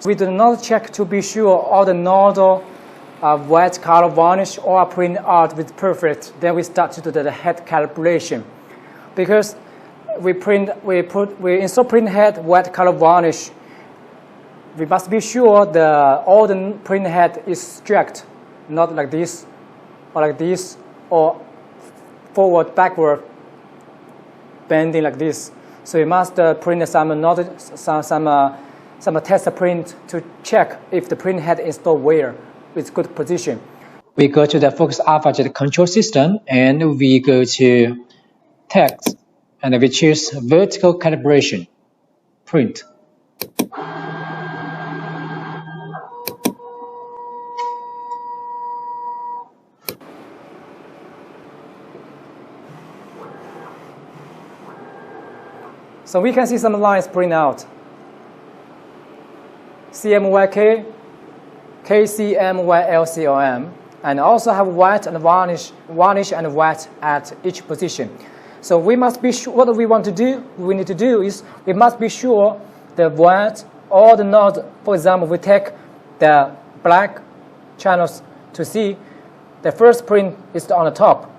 We do not check to be sure all the nozzle wet color varnish or print out with perfect. Then we start to do the head calibration. Because we install print head wet color varnish, we must be sure all the print head is straight, not like this, or forward, backward, bending like this. So we must print some test print to check if the print head is installed where with good position. We go to the Focus Alpha Jet control system and we go to text and we choose vertical calibration, print. So we can see some lines print out. CMYK, KCMYLCOM, and also have white and varnish and white at each position. So we must be sure what we want to do. What we need to do is we must be sure the white or the node. For example, we take the black channels to see the first print is on the top.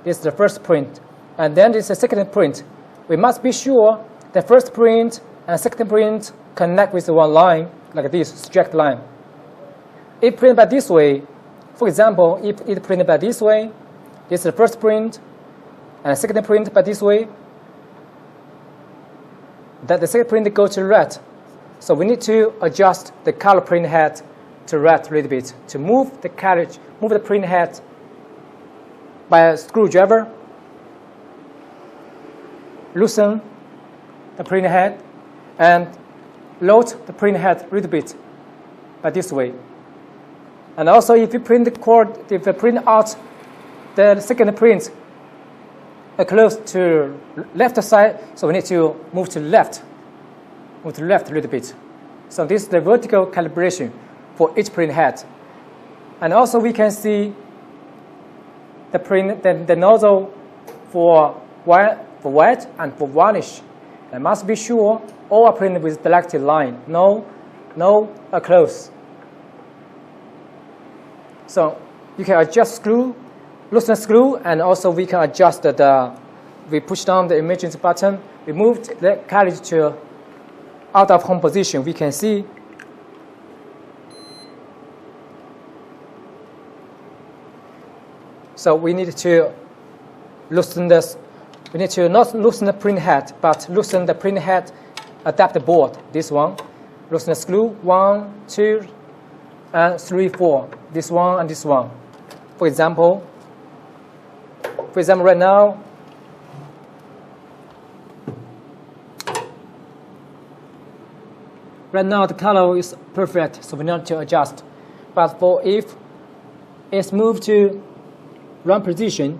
This is the first print, and then this is the second print. We must be sure the first print and second print connect with one line, like this, straight line. If printed by this way, for example, if it printed by this way, this is the first print, and the second print by this way, that the second print goes to red. So we need to adjust the color print head to red a little bit to move the carriage, move the print head by a screwdriver, loosen the print head, and load the print head a little bit by this way. And also, if you print out the second print close to left side, so we need to move to left a little bit. So this is the vertical calibration for each print head. And also, we can see the nozzle for white and for varnish. I must be sure all are printed with selected line. No close. So you can adjust screw, loosen screw, and also we can adjust we push down the emergency button. We moved the carriage to out of home position. We can see so we need to loosen this. We need to not loosen the print head, but loosen the print head adapter board. This one, loosen the screw 1, 2, and 3, 4. This one and this one. For example, right now, the color is perfect, so we need to adjust. But for if it's moved to wrong position,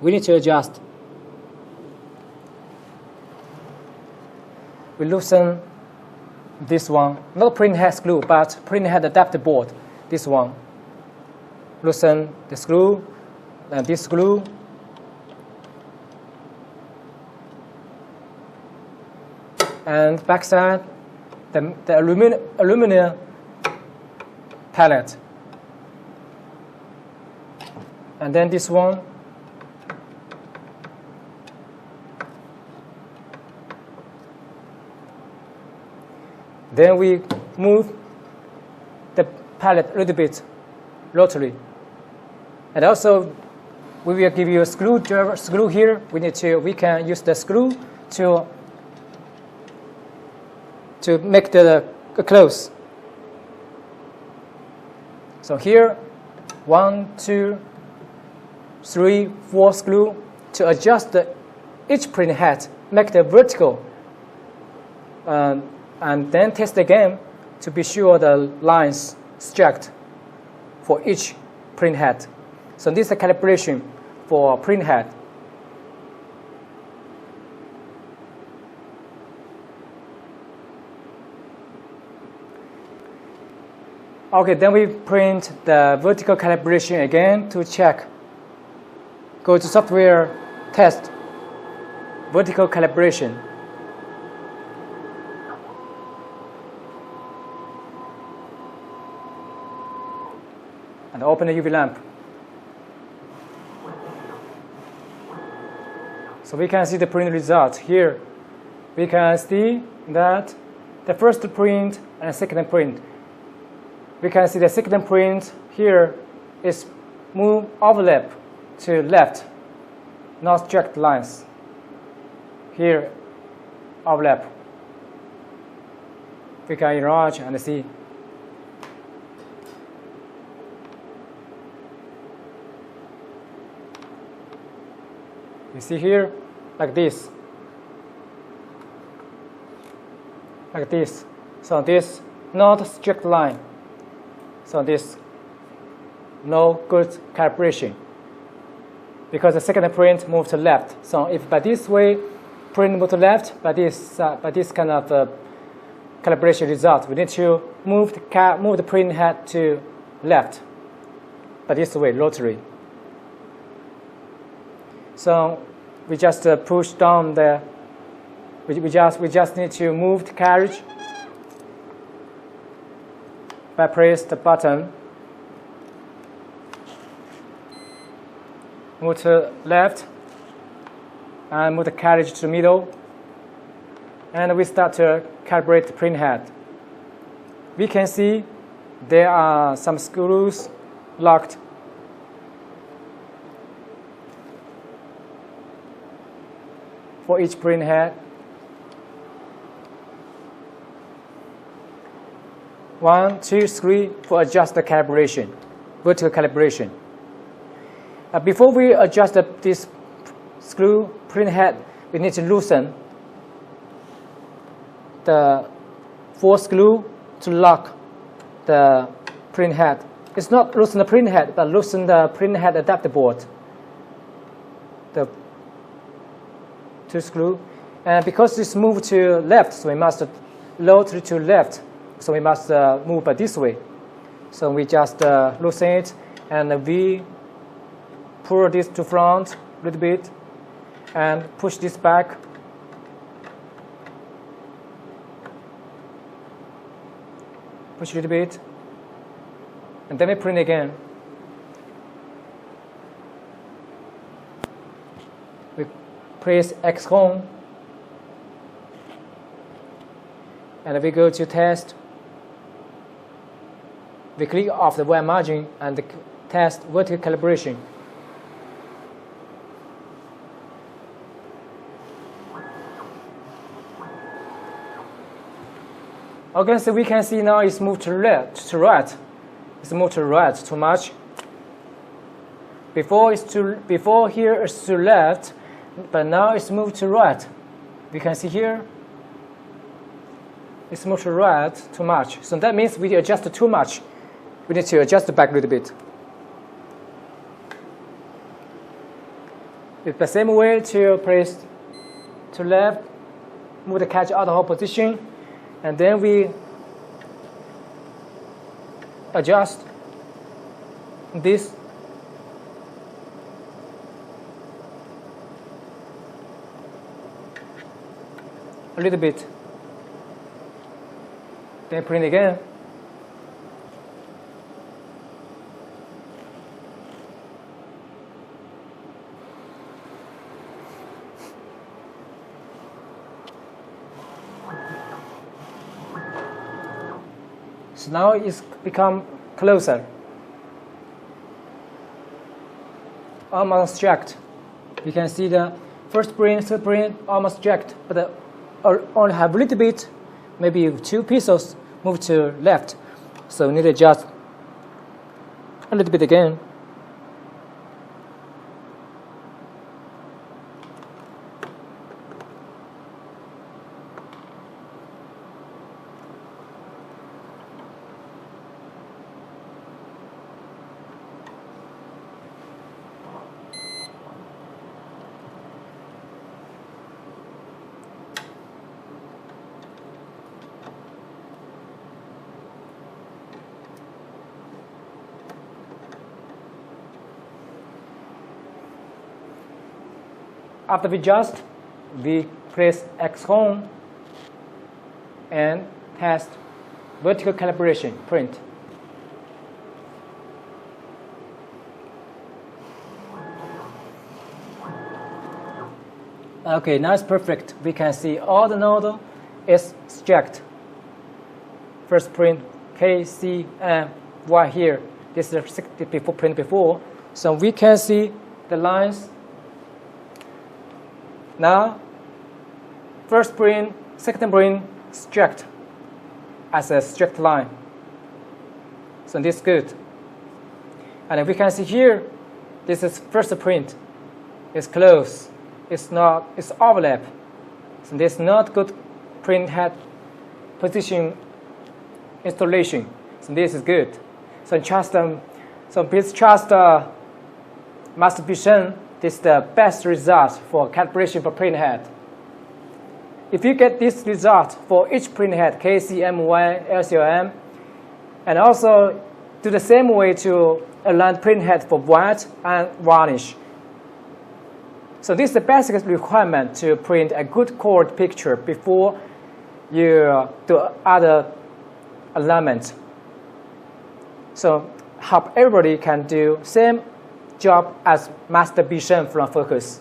we need to adjust. We loosen this one, not print head screw, but print head adapter board. This one. Loosen the screw and this screw. And backside, the aluminum pallet. And then this one. Then we move the pallet a little bit rotary. And also, we will give you a screw here. We can use the screw to make the close. So here, 1, 2, 3, 4 screw to adjust each print head, make the vertical. And then test again to be sure the lines straight for each print head. So this is the calibration for print head. Okay, then we print the vertical calibration again to check. Go to software, test, vertical calibration. and open the UV lamp. So we can see the print result here. We can see that the first print and second print. We can see the second print here is move overlap to left, not straight lines. Here, overlap. We can enlarge and see. You see here, like this. Like this. So this not straight line. So this no good calibration. Because the second print moved to left. So if by this way print moved to left, by this kind of calibration result, we need to move the print head to left. By this way, rotary. So we just push down the. We just need to move the carriage by press the button. Move to left and move the carriage to the middle, and we start to calibrate the print head. We can see there are some screws locked. For each print head. 1, 2, 3 for adjust the calibration, vertical calibration. Before we adjust this screw print head, we need to loosen the 4 screw to lock the print head. It's not loosen the print head, but loosen the print head adapter board. The 2 screw. And because it's moved to left, so we must load to left. So we must move by this way. So we just loosen it, and we pull this to front a little bit, and push this back. Push a little bit, and then we print again. We press X home, and we go to test. We click off the white margin and test vertical calibration. Okay, so we can see now it's moved to left, to right. It's moved to right too much. Before here it's to left, but now it's moved to right. We can see here it's moved to right too much. So that means we adjust too much. We need to adjust it back a little bit. It's the same way to press to left, move the catch out of hold position, and then we adjust this. A little bit. Then print again. So now it's become closer, almost jacked. You can see the first print, third print almost jacked, but only have a little bit, maybe 2 pixels move to left. So we need to adjust a little bit again. After we adjust, we press X home and test vertical calibration print. Okay, now it's perfect. We can see all the node is stacked. First print KCM right here. This is the before print before. So we can see the lines. Now, first print, second print stacked as a straight line. So this is good. And we can see here, this is first print. It's close. It's not. It's overlap. So this is not good print head position installation. So this is good. So trust so please trust must be shown. This is the best result for calibration for print head. If you get this result for each print head, KCM1, LCM, and also do the same way to align print head for white and varnish. So this is the basic requirement to print a good quality picture before you do other alignment. So hope everybody can do same job as must be shown from focus.